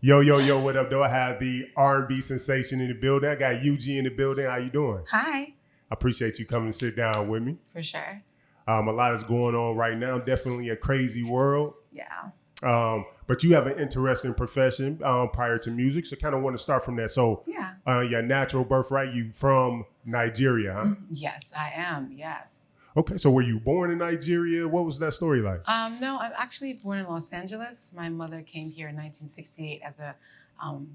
Yo, yo, yo, what up, though? I have the R&B sensation in the building. I got Eugee in the building. How you doing? Hi. I appreciate you coming to sit down with me. For sure. A lot is going on right now. Definitely a crazy world. Yeah. But you have an interesting profession prior to music, so kind of want to start from that. So, your natural birthright, you from Nigeria, huh? Yes, I am. Yes. Okay, so were you born in Nigeria? What was that story like? No, I'm actually born in Los Angeles. My mother came here in 1968 as a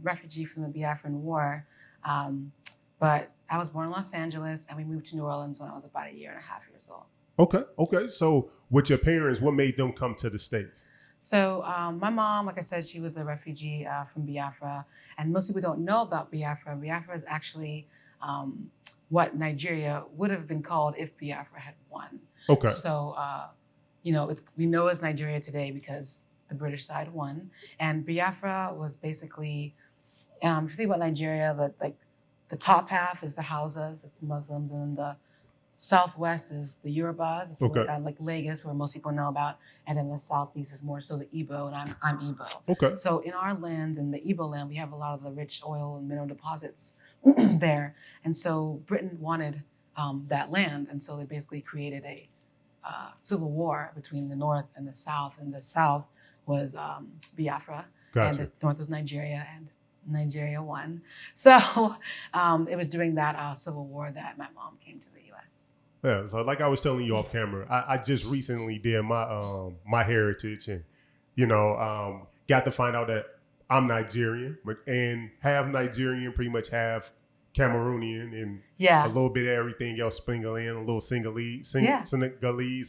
refugee from the Biafran War. But I was born in Los Angeles, and we moved to New Orleans when I was about 1.5 years old. Okay. So with your parents, what made them come to the States? So my mom, like I said, she was a refugee from Biafra. And most people don't know about Biafra. Biafra is actually what Nigeria would have been called if Biafra had won. Okay. So, we know it's Nigeria today because the British side won. And Biafra was basically, if you think about Nigeria, the top half is the Hausas, the Muslims, and then the southwest is the Yorubas, like Lagos, where most people know about, and then the southeast is more so the Igbo, and I'm Igbo. Okay. So in our land, in the Igbo land, we have a lot of the rich oil and mineral deposits there, and so Britain wanted that land, and so they basically created a civil war between the north and the south, and the south was Biafra, and the north was Nigeria, and Nigeria won. So it was during that civil war that my mom came to the U.S. Yeah, so like I was telling you off camera, I just recently did my heritage, and got to find out that I'm Nigerian, and half Nigerian, pretty much half Cameroonian, and a little bit of everything else sprinkled in, a little Senegalese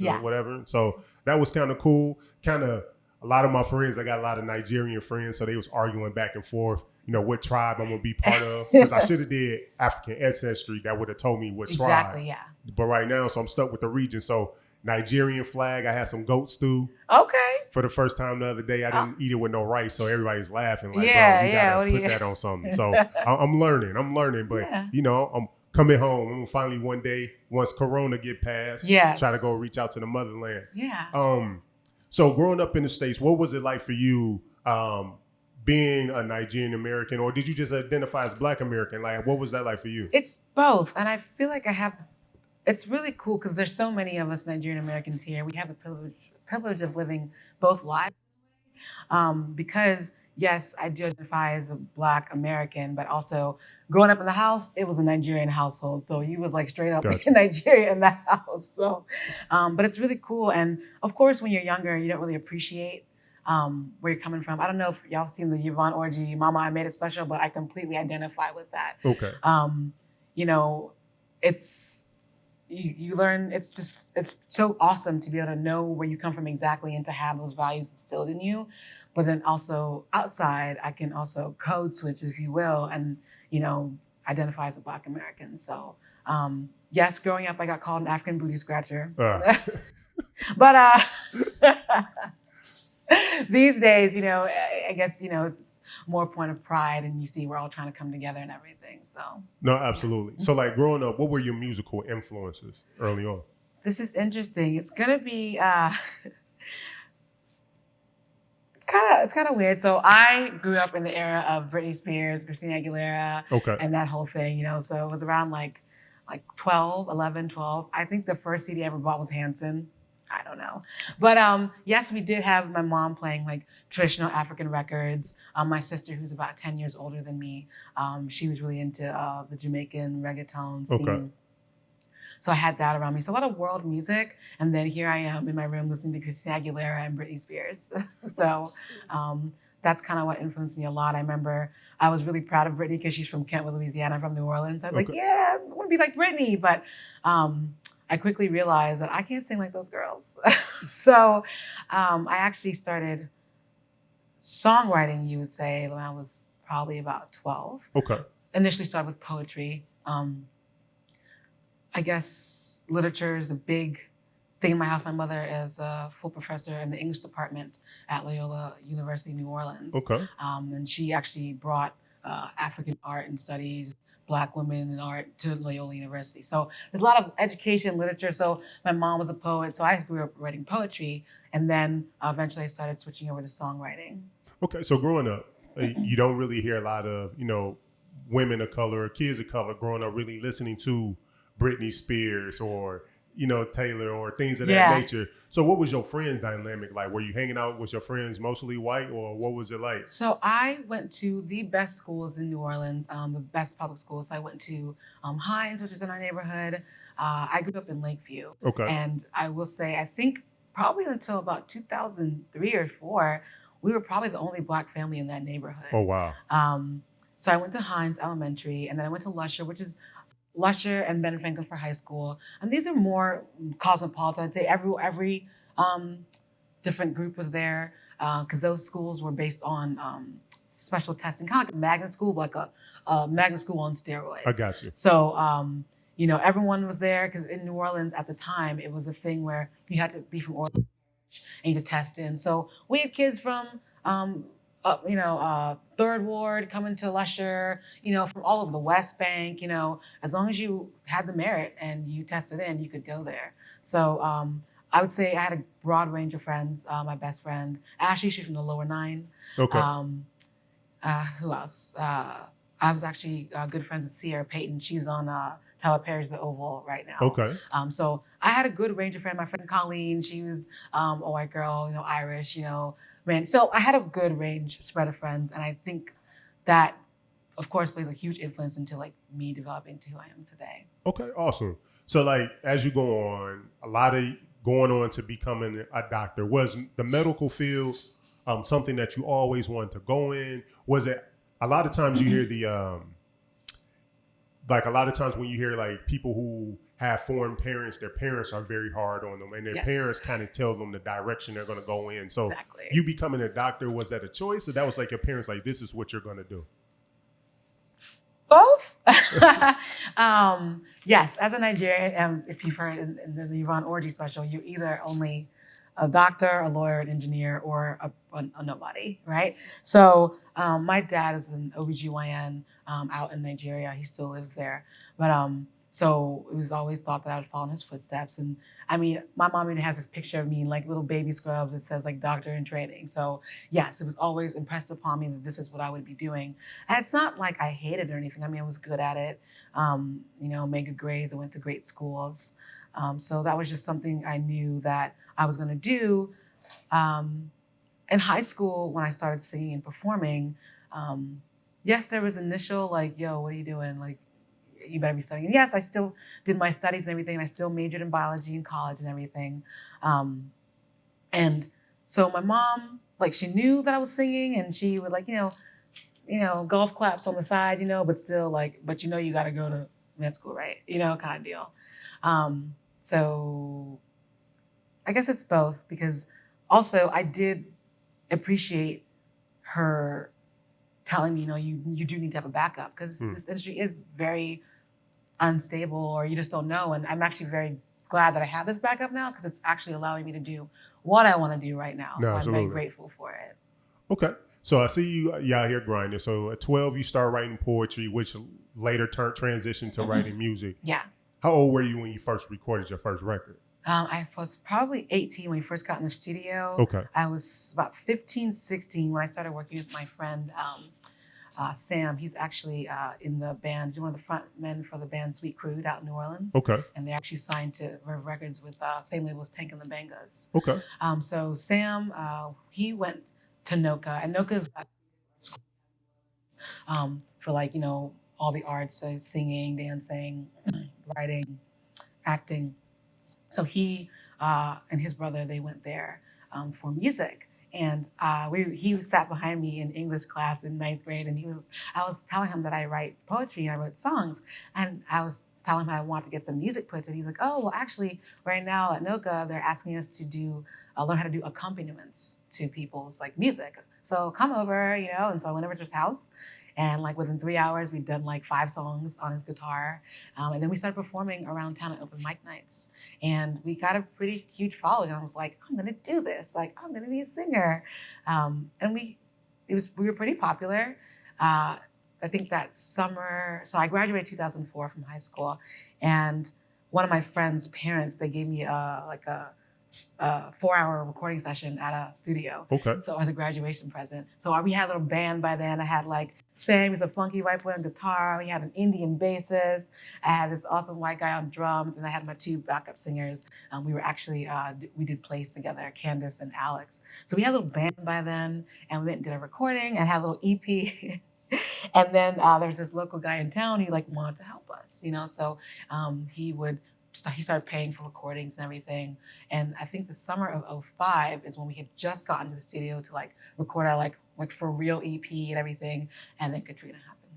or whatever. So that was kind of cool. A lot of my friends, I got a lot of Nigerian friends, so they was arguing back and forth, what tribe I'm gonna be part of. Because I should have did African ancestry. That would have told me what tribe. Exactly, yeah. But right now, so I'm stuck with the region. So Nigerian flag, I had some goat stew. Okay. For the first time the other day. I didn't eat it with no rice, so everybody's laughing like, bro, you gotta put that on something. So I'm learning, but I'm coming home. I'm gonna finally one day, once Corona get past, try to go reach out to the motherland. Yeah. So growing up in the States, what was it like for you being a Nigerian American, or did you just identify as Black American? Like, what was that like for you? It's both. And I feel like it's really cool because there's so many of us Nigerian Americans here. We have the privilege of living both lives. Because yes, I do identify as a Black American, but also growing up in the house, it was a Nigerian household. So you was like straight up in Nigeria in that house. So, but it's really cool. And of course, when you're younger, you don't really appreciate where you're coming from. I don't know if y'all seen the Yvonne Orji, Mama, I Made It Special, but I completely identify with that. Okay. You learn, it's so awesome to be able to know where you come from exactly and to have those values instilled in you. But then also outside, I can also code switch, if you will, and, identify as a Black American. So, yes, growing up, I got called an African booty scratcher. But these days, I guess, it's more point of pride, and you see we're all trying to come together and everything. So no, absolutely. So like growing up, what were your musical influences early on? This is interesting. It's gonna be it's kind of weird. So I grew up in the era of Britney Spears, Christina Aguilera, and that whole thing, So it was around like 11, 12. I think the first CD I ever bought was Hanson. I don't know. But yes, we did have my mom playing like traditional African records. My sister, who's about 10 years older than me, she was really into the Jamaican reggaeton scene. So I had that around me. So a lot of world music. And then here I am in my room listening to Christina Aguilera and Britney Spears. So that's kind of what influenced me a lot. I remember I was really proud of Britney because she's from Kentwood, Louisiana. I'm from New Orleans. I was like, yeah, I want to be like Britney. But I quickly realized that I can't sing like those girls. So I actually started songwriting, you would say, when I was probably about 12. Okay. Initially started with poetry. I guess literature is a big thing in my house. My mother is a full professor in the English department at Loyola University, New Orleans. Okay. And she actually brought African art and studies, Black women in art to Loyola University. So there's a lot of education, literature. So my mom was a poet, so I grew up writing poetry. And then eventually I started switching over to songwriting. Okay, so growing up, you don't really hear a lot of, women of color or kids of color growing up really listening to Britney Spears or, Taylor or things of that nature. So what was your friend dynamic like? Were you hanging out with your friends mostly white, or what was it like? So I went to the best schools in New Orleans, the best public schools. I went to Hines, which is in our neighborhood. I grew up in Lakeview. Okay. And I will say, I think probably until about 2003 or 4, we were probably the only Black family in that neighborhood. Oh, wow. So I went to Hines Elementary, and then I went to Lusher, which is Lusher and Ben Franklin for high school. And these are more cosmopolitan. I'd say every different group was there, because those schools were based on special testing, kind of like a magnet school, like a magnet school on steroids. I got you. So, everyone was there, because in New Orleans at the time, it was a thing where you had to be from Orleans and you could test in. So we had kids from Third Ward coming to Lusher, from all over the West Bank, as long as you had the merit and you tested in, you could go there. So I would say I had a broad range of friends. My best friend, Ashley, she's from the lower 9. Okay. Who else? I was actually good friends with Sierra Payton. She's on Tyler Perry's The Oval right now. Okay. So I had a good range of friends. My friend Colleen, she was a white girl, Irish, man. So I had a good range spread of friends, and I think that, of course, plays a huge influence into me developing to who I am today. Okay, awesome. So as you go on, a lot of going on to becoming a doctor, was the medical field something that you always wanted to go in? Was it a lot of times you hear the a lot of times when you hear people who have foreign parents, their parents are very hard on them, and their parents kind of tell them the direction they're going to go in. So you becoming a doctor, was that a choice, or that was your parents this is what you're going to do? Both. Yes, as a Nigerian, if you've heard in the Yvonne Orji special, you're either only a doctor, a lawyer, an engineer, or a nobody, right? So my dad is an OBGYN out in Nigeria. He still lives there. But so it was always thought that I would follow in his footsteps. And I mean, my mom even has this picture of me in little baby scrubs that says doctor in training. So yes, it was always impressed upon me that this is what I would be doing. And it's not like I hated it or anything. I mean, I was good at it, made good grades. I went to great schools. So that was just something I knew that I was going to do. In high school, when I started singing and performing, yes, there was initial yo, what are you doing? You better be studying. And yes, I still did my studies and everything. And I still majored in biology in college and everything. And so my mom, she knew that I was singing, and she would golf claps on the side, but still but you got to go to med school, right? Kind of deal. So I guess it's both, because also I did appreciate her telling me, you do need to have a backup, because this industry is very unstable, or you just don't know. And I'm actually very glad that I have this backup now, because it's actually allowing me to do what I want to do right now. No, so absolutely. I'm very grateful for it. Okay. So I see you out here grinding. So at 12, you start writing poetry, which later transitioned to writing music. Yeah. How old were you when you first recorded your first record? I was probably 18 when we first got in the studio. Okay. I was about 15, 16 when I started working with my friend Sam. He's actually in the band, one of the front men for the band Sweet Crude out in New Orleans. Okay. And they're actually signed to Verve Records with same label as Tank and the Bangas. Okay. So Sam, he went to NOCA, and NOCA is for all the arts, so singing, dancing, writing, acting. So he and his brother, they went there for music. And he sat behind me in English class in 9th grade, and I was telling him that I write poetry and I wrote songs, and I was telling him I wanted to get some music put to it. He's like, oh, well, actually, right now at NOCA, they're asking us to learn how to do accompaniments to people's music. So come over, and so I went over to his house, and within 3 hours, we'd done 5 songs on his guitar. And then we started performing around town at open mic nights. And we got a pretty huge following. And I was like, I'm gonna do this. I'm gonna be a singer. And we were pretty popular. I think that summer, so I graduated 2004 from high school. And one of my friend's parents, they gave me a 4-hour recording session at a studio. Okay. So as a graduation present. So we had a little band by then. I had like Sam, he's a funky white boy on guitar. We had an Indian bassist. I had this awesome white guy on drums, and I had my 2 backup singers. We were actually we did plays together, Candace and Alex. So we had a little band by then, and we went and did a recording and had a little EP. And then there's this local guy in town who like wanted to help us, you know. So he started paying for recordings and everything. And I think the summer of 2005 is when we had just gotten to the studio to like record our like for real EP and everything. And then Katrina happened.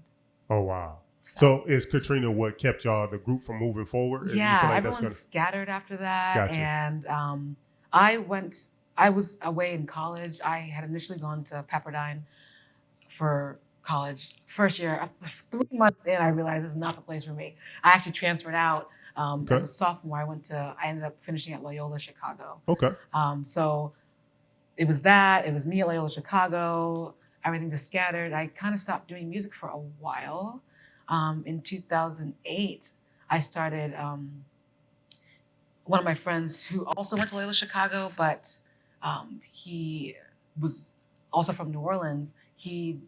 Oh, wow. So is Katrina what kept the group from moving forward? Yeah, everyone scattered after that. Gotcha. And I was away in college. I had initially gone to Pepperdine for college. First year, 3 months in, I realized this is not the place for me. I actually transferred out. As a sophomore, I ended up finishing at Loyola Chicago. Okay. So it was me at Loyola Chicago, everything just scattered. I kind of stopped doing music for a while. In 2008, I started, one of my friends who also went to Loyola Chicago, but he was also from New Orleans. He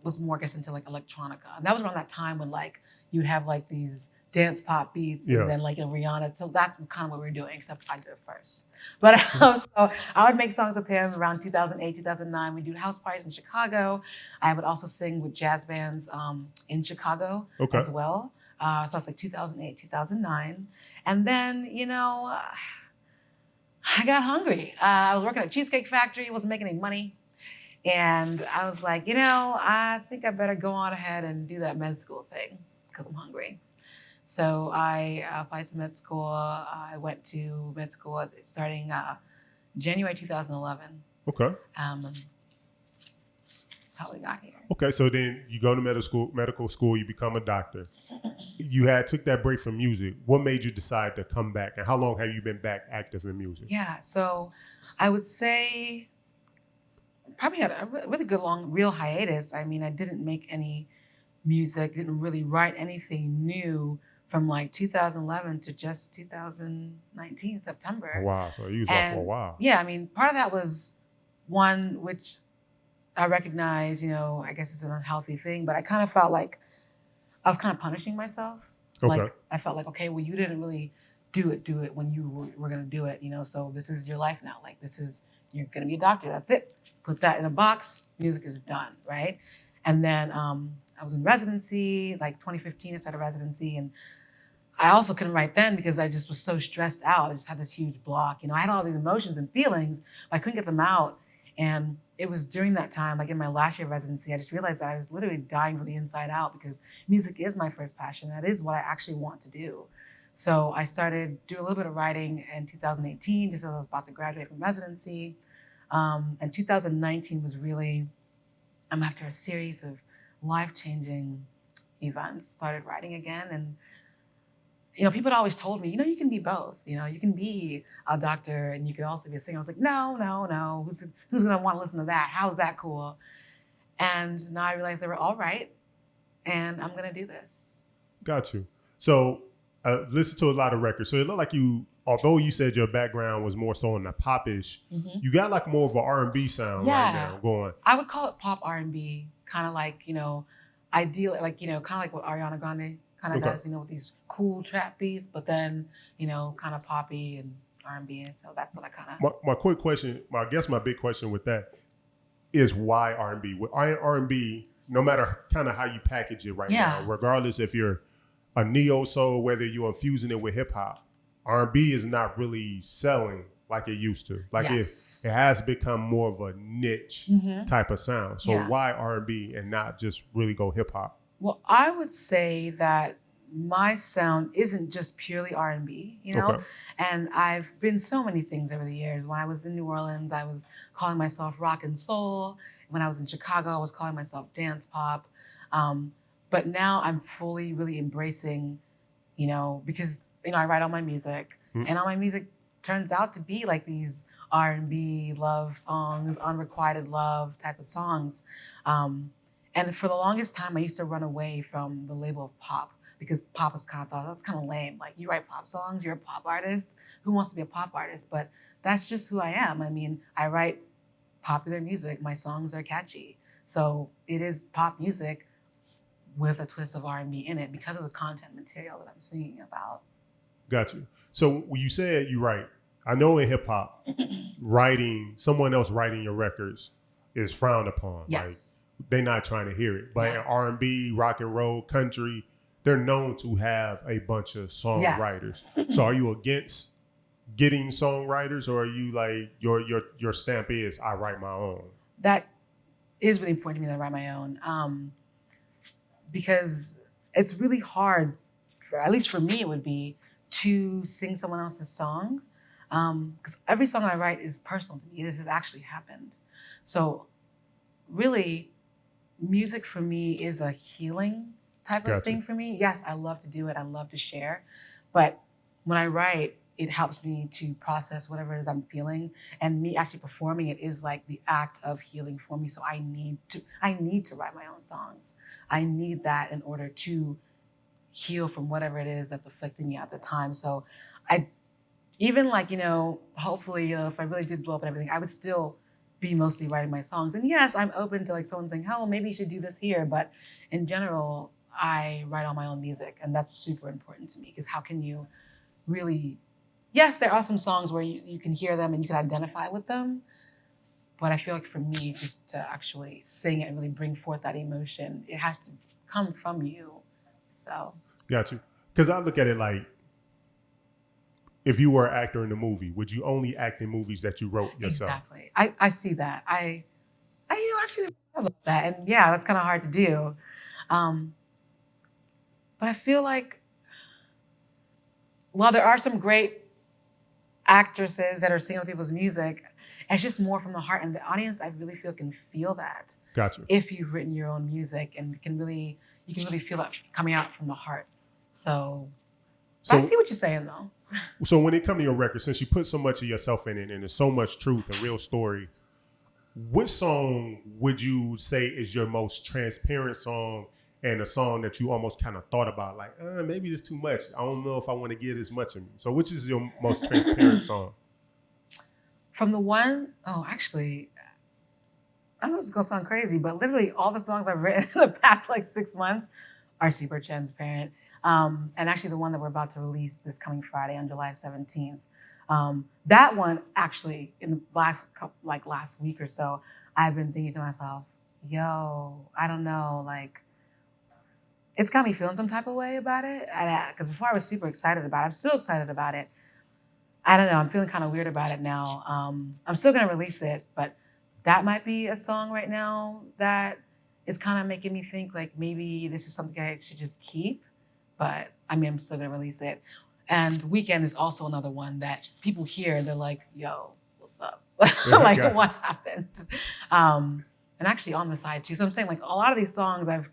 was more, I guess, into like electronica. And that was around that time when like you'd have like these dance pop beats and then like a Rihanna. So that's kind of what we were doing, except I did it first. But so I would make songs with him around 2008, 2009. We'd do house parties in Chicago. I would also sing with jazz bands in Chicago as well. So that's like 2008, 2009. And then, you know, I got hungry. I was working at a Cheesecake Factory, wasn't making any money. And I was like, you know, I think I better go on ahead and do that med school thing because I'm hungry. So I applied to med school. I went to med school starting January 2011. Okay. That's how we got here. Okay, so then you go to medical school, you become a doctor. You took that break from music. What made you decide to come back, and how long have you been back active in music? Yeah, so I would say probably had a really good real hiatus. I mean, I didn't make any music, didn't really write anything new from like 2011 to just 2019, September. Oh, wow, so you was off for a while. Yeah, I mean, part of that was one, which I recognize, you know, I guess it's an unhealthy thing, but I kind of felt like I was kind of punishing myself. Okay. Like, I felt like, okay, well, you didn't really do it when you were going to do it, you know, so this is your life now. Like, you're going to be a doctor, that's it. Put that in a box, music is done, right? And then I was in residency, like 2015, I started residency, and I also couldn't write then because I just was so stressed out. I just had this huge block. You know, I had all these emotions and feelings, but I couldn't get them out. And it was during that time, like in my last year of residency, I just realized that I was literally dying from the inside out because music is my first passion. That is what I actually want to do. So I started doing a little bit of writing in 2018, just as I was about to graduate from residency. And 2019 was really, after a series of life-changing events, started writing again. And you know, people had always told me, you know, you can be both. You know, you can be a doctor and you can also be a singer. I was like, no. Who's going to want to listen to that? How's that cool? And now I realize they were all right, and I'm going to do this. Got you. So listen to a lot of records. So it looked like you, although you said your background was more so in the pop-ish, you got like more of an R&B sound right now going. I would call it pop R&B, kind of like, you know, ideal, like, you know, kind of like what Ariana Grande kind of does, you know, with these cool trap beats, but then, you know, kind of poppy and R&B. And so that's what I kind of... My quick question, I guess my big question with that is why R&B? With R&B, no matter kind of how you package it now, regardless if you're a neo soul, whether you're infusing it with hip hop, R&B is not really selling like it used to. Like it has become more of a niche type of sound. So why R&B and not just really go hip hop? Well, I would say that my sound isn't just purely R&B, you know? And I've been so many things over the years. When I was in New Orleans, I was calling myself rock and soul. When I was in Chicago, I was calling myself dance pop. But now I'm fully really embracing, you know, because, you know, I write all my music and all my music turns out to be like these R&B love songs, unrequited love type of songs. And for the longest time, I used to run away from the label of pop because pop was kind of thought that's kind of lame. Like, you write pop songs, you're a pop artist. Who wants to be a pop artist? But that's just who I am. I mean, I write popular music. My songs are catchy. So it is pop music with a twist of R&B in it because of the content material that I'm singing about. Got you. So when you said you write, I know in hip hop, someone else writing your records is frowned upon. Yes. Like, they're not trying to hear it. But in R&B, rock and roll, country, they're known to have a bunch of songwriters. Yes. So are you against getting songwriters, or are you like your stamp is I write my own? That is really important to me that I write my own, because it's really hard, at least for me it would be, to sing someone else's song, because every song I write is personal to me. It has actually happened. So really, music for me is a healing type of thing for me. Yes, I love to do it. I love to share. But when I write, it helps me to process whatever it is I'm feeling. And me actually performing it is like the act of healing for me. So I need to write my own songs. I need that in order to heal from whatever it is that's affecting me at the time. So I, even like, hopefully, if I really did blow up and everything, I would still be mostly writing my songs. And yes, I'm open to like someone saying, oh, maybe you should do this here. But in general, I write all my own music. And that's super important to me, because how can you really, yes, there are some songs where you can hear them and you can identify with them. But I feel like for me, just to actually sing it and really bring forth that emotion, it has to come from you. So. Got you. Because I look at it like, if you were an actor in a movie, would you only act in movies that you wrote yourself? Exactly. I see that. I actually love that. And yeah, that's kind of hard to do. But I feel like, while there are some great actresses that are singing other people's music, it's just more from the heart. And the audience, I really feel, can feel that. Gotcha. If you've written your own music, and you can really feel that coming out from the heart. So I see what you're saying, though. So when it comes to your record, since you put so much of yourself in it and there's so much truth and real story, which song would you say is your most transparent song, and a song that you almost kind of thought about, like, maybe it's too much. I don't know if I want to get as much of me. So which is your most transparent song? From the one, actually, I know this is going to sound crazy, but literally all the songs I've written in the past like 6 months are super transparent. And actually the one that we're about to release this coming Friday on July 17th, that one actually in the last week or so, I've been thinking to myself, I don't know, like, it's got me feeling some type of way about it. Because before I was super excited about it. I'm still excited about it. I don't know, I'm feeling kind of weird about it now. I'm still gonna release it, but that might be a song right now that is kind of making me think like maybe this is something I should just keep. But I mean, I'm still gonna release it. And Weekend is also another one that people hear, they're like, yo, what's up? Like, what happened? And actually on the side too. So I'm saying, like, a lot of these songs I've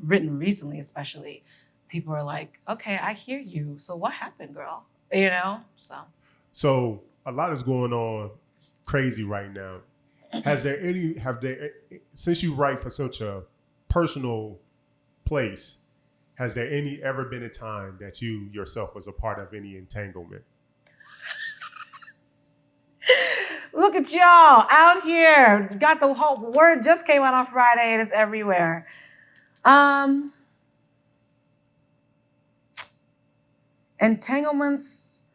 written recently, especially, people are like, okay, I hear you. So what happened, girl? So a lot is going on crazy right now. Since you write for such a personal place, has there ever been a time that you yourself was a part of any entanglement? Look at y'all out here. Got the whole word just came out on Friday and it's everywhere. Entanglements,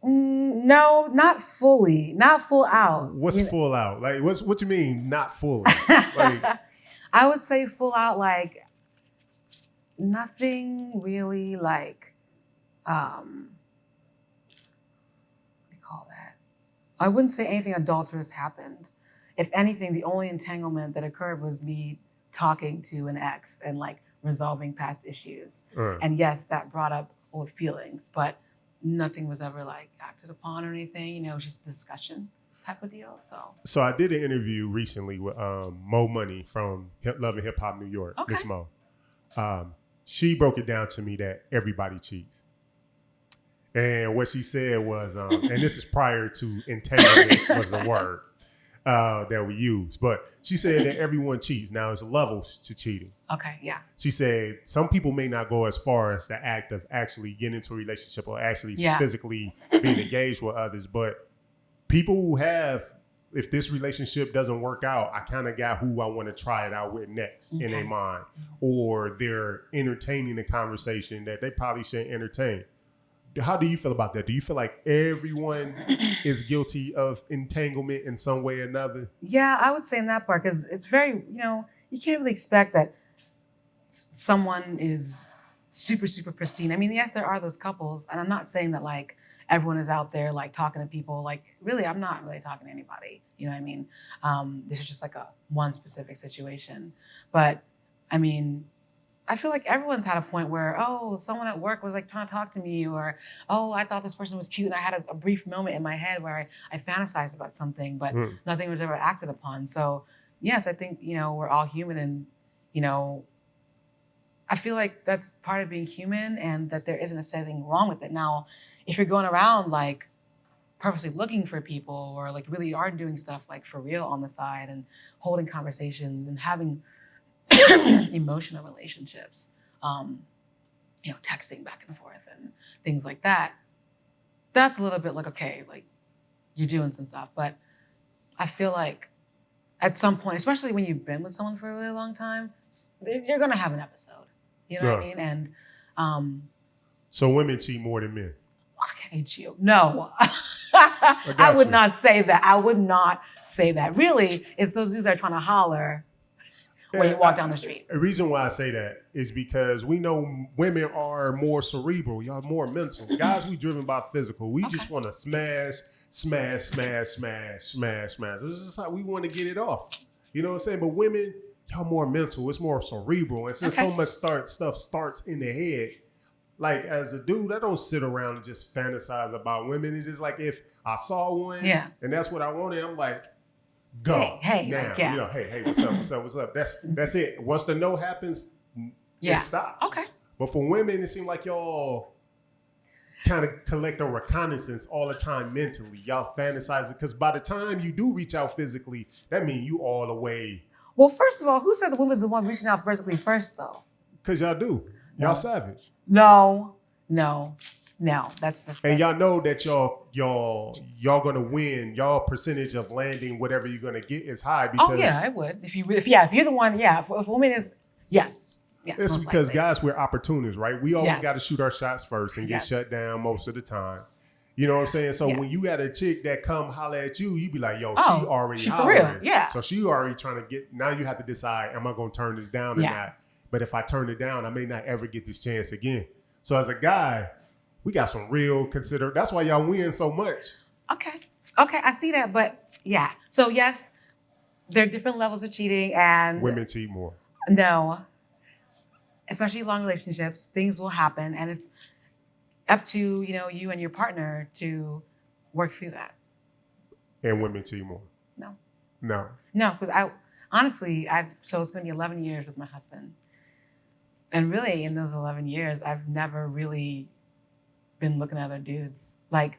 no, not fully, not full out. What's full out? Like, what you mean, not fully? Like, I would say full out, like, nothing really, like, what do you call that? I wouldn't say anything adulterous happened. If anything, the only entanglement that occurred was me talking to an ex and like resolving past issues. And yes, that brought up old feelings, but nothing was ever like acted upon or anything. It was just discussion type of deal. So I did an interview recently with Mo Money from Love and Hip Hop New York. Okay. Miss Mo. She broke it down to me that everybody cheats. And what she said was, and this is prior to entanglement was a word. that we use. But she said that everyone cheats. Now, there's levels to cheating. Okay, yeah. She said some people may not go as far as the act of actually getting into a relationship or actually physically being engaged with others. But people who have, if this relationship doesn't work out, I kind of got who I want to try it out with next in their mind. Or they're entertaining a conversation that they probably shouldn't entertain. How do you feel about that? Do you feel like everyone is guilty of entanglement in some way or another? Yeah, I would say in that part, because it's very, you can't really expect that someone is super, super pristine. I mean, yes, there are those couples, and I'm not saying that like everyone is out there like talking to people. Like, really, I'm not really talking to anybody. You know what I mean? This is just like one specific situation. But I mean, I feel like everyone's had a point where, someone at work was like trying to talk to me, or, I thought this person was cute, and I had a brief moment in my head where I fantasized about something, but nothing was ever acted upon. So yes, I think, we're all human, and, I feel like that's part of being human, and that there isn't necessarily anything wrong with it. Now, if you're going around like purposely looking for people, or like really are doing stuff like for real on the side and holding conversations and having emotional relationships, texting back and forth and things like that, that's a little bit like, okay, like you're doing some stuff. But I feel like at some point, especially when you've been with someone for a really long time, you're going to have an episode. You know what I mean? And so women cheat more than men. Okay, Gio. No, I would not say that. I would not say that. Really, it's those dudes that are trying to holler when you walk down the street. The reason why I say that is because we know women are more cerebral. Y'all more mental. Guys, we driven by physical. We just want to smash. This is how we want to get it off. You know what I'm saying? But women, y'all more mental. It's more cerebral. And since so much stuff starts in the head, like as a dude, I don't sit around and just fantasize about women. It's just like if I saw one and that's what I wanted, I'm like, go. Hey, now. Like, hey, what's up? That's it. Once the no happens, it stops. Okay. But for women, it seems like y'all kind of collect a reconnaissance all the time mentally. Y'all fantasize, because by the time you do reach out physically, that means you all the way. Well, first of all, who said the woman's the one reaching out physically first, though? Because y'all do. Y'all savage. No, that's the. And y'all know that y'all gonna win. Y'all percentage of landing whatever you're gonna get is high because. Oh yeah, I would. If you're the one, if a woman is, yes. It's because guys, we're opportunists, right? We always got to shoot our shots first and get shut down most of the time. You know what I'm saying? So when you got a chick that come holler at you, you be like, yo, she already hollering. For real, yeah. So she already trying to get. Now you have to decide, am I gonna turn this down or not? But if I turn it down, I may not ever get this chance again. So as a guy, we got some real consider. That's why y'all win so much. Okay, I see that, but yeah. So yes, there are different levels of cheating, and women cheat more. No, especially long relationships, things will happen, and it's up to you and your partner to work through that. And women cheat more. No, because so it's going to be 11 years with my husband. And really, in those 11 years, I've never really been looking at other dudes. And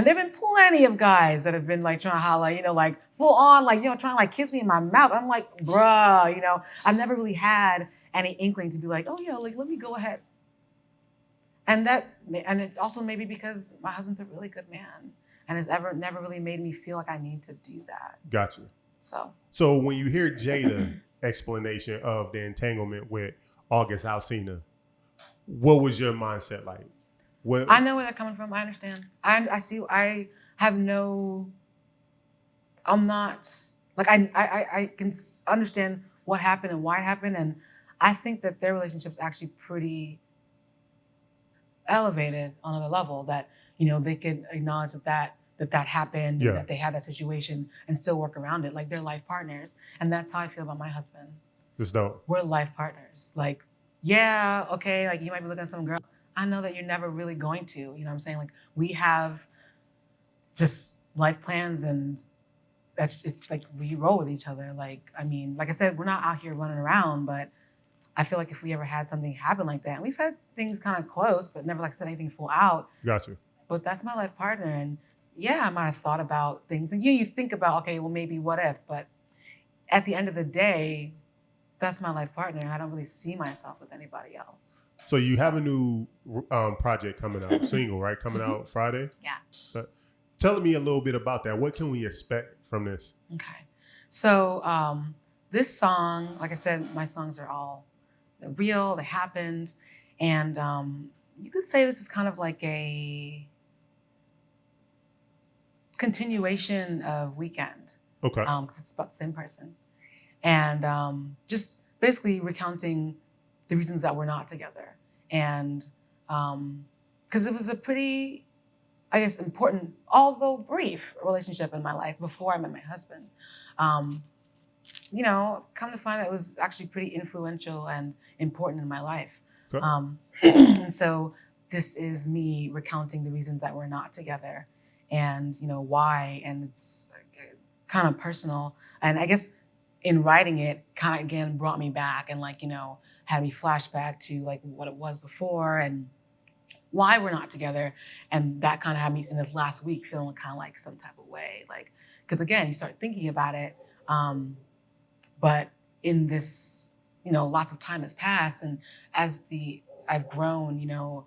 there have been plenty of guys that have been trying to holler, full on, trying to kiss me in my mouth. I'm like, bruh, I've never really had any inkling to be like, oh yeah, let me go ahead. And it also maybe because my husband's a really good man and has never really made me feel like I need to do that. Gotcha. So when you hear Jada's explanation of the entanglement with August Alsina, what was your mindset like? I know where they're coming from. I understand. I can understand what happened and why it happened. And I think that their relationship's actually pretty elevated on another level, that, they can acknowledge that happened, and that they had that situation and still work around it. They're life partners. And that's how I feel about my husband. Just dope. We're life partners. You might be looking at some girl. I know that you're never really going to, you know what I'm saying? We have just life plans, and it's we roll with each other. Like I said, we're not out here running around, but I feel like if we ever had something happen like that, and we've had things kind of close, but never said anything full out. Gotcha. But that's my life partner, and yeah, I might have thought about things. And you think about, okay, well, maybe what if? But at the end of the day, that's my life partner. And I don't really see myself with anybody else. So you have a new project coming out, single, right? Coming out Friday? Yeah. But tell me a little bit about that. What can we expect from this? Okay. So this song, like I said, my songs are all real, they happened. And you could say this is kind of like a continuation of Weekend. Okay. Because it's about the same person. And just basically recounting the reasons that we're not together. And because it was a pretty, I guess, important, although brief, relationship in my life before I met my husband. You know, come to find out it was actually pretty influential and important in my life. Okay. And so this is me recounting the reasons that we're not together and, you know, why. And it's kind of personal. And I guess in writing it kind of, again, brought me back and, like, you know, had me flashback to, like, what it was before and why we're not together. And that kind of had me in this last week feeling kind of like some type of way. Like, because again, you start thinking about it. But in this, you know, lots of time has passed. And as I've grown, you know,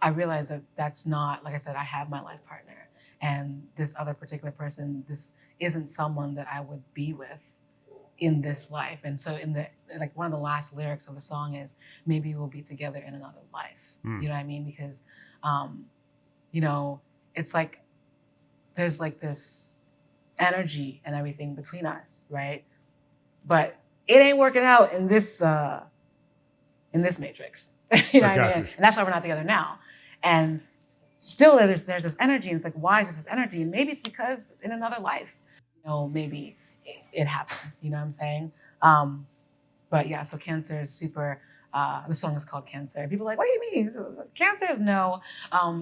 I realized that that's not, like I said, I have my life partner. And this other particular person, this isn't someone that I would be with in this life. And so like one of the last lyrics of the song is, maybe we'll be together in another life. You know what I mean? Because, you know, it's like, there's like this energy and everything between us, right? But it ain't working out in this matrix. You know what I mean? And that's why we're not together now. And still there's this energy, and it's like, why is this energy? And maybe it's because in another life, you know, maybe it happened, you know what I'm saying? But yeah, so Cancer is super, the song is called Cancer. People are like, what do you mean? Cancer is no,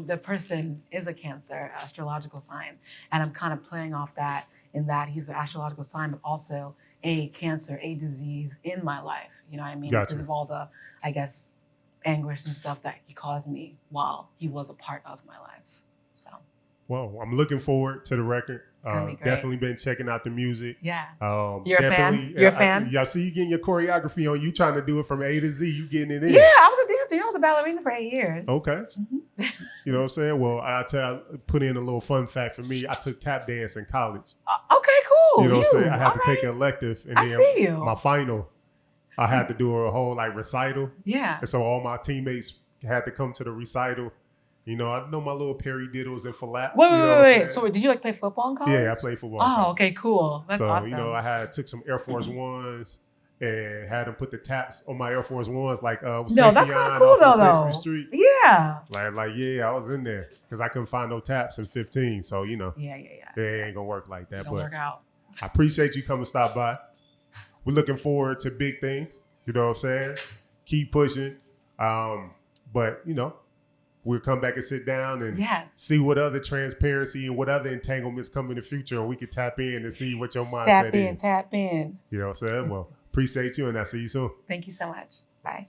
the person is a Cancer, astrological sign. And I'm kind of playing off that in that he's the astrological sign, but also a cancer, a disease in my life. You know what I mean? Gotcha. Because of all the, I guess, anguish and stuff that he caused me while he was a part of my life. So. Well, I'm looking forward to the record. Definitely been checking out the music. Yeah. You're a fan? You're a fan? Yeah, I see you getting your choreography on. You trying to do it from A to Z. You getting it in. Yeah, I was a dancer. I was a ballerina for 8 years. Okay. Mm-hmm. You know what I'm saying? Well, I put in a little fun fact for me. I took tap dance in college. Okay, cool. You know what I'm saying? I had to take an elective. And then my final, I had to do a whole like recital. Yeah. And so all my teammates had to come to the recital. You know, I know my little paradiddles and flaps. Wait. So did you like play football in college? Yeah, I played football. Oh, okay, cool. That's awesome. So, you know, I took some Air Force Ones and had them put the taps on my Air Force Ones, like no, that's kind of cool though. Sesame Street. Yeah. Yeah, I was in there because I couldn't find no taps in 15. So, you know, yeah. It ain't gonna work like that. It's gonna work out. I appreciate you coming stop by. We're looking forward to big things. You know what I'm saying? Keep pushing. But you know, we'll come back and sit down and see what other transparency and what other entanglements come in the future, and we can tap in and see what your mindset is. Tap in. You know what I'm saying? Well, appreciate you, and I'll see you soon. Thank you so much. Bye.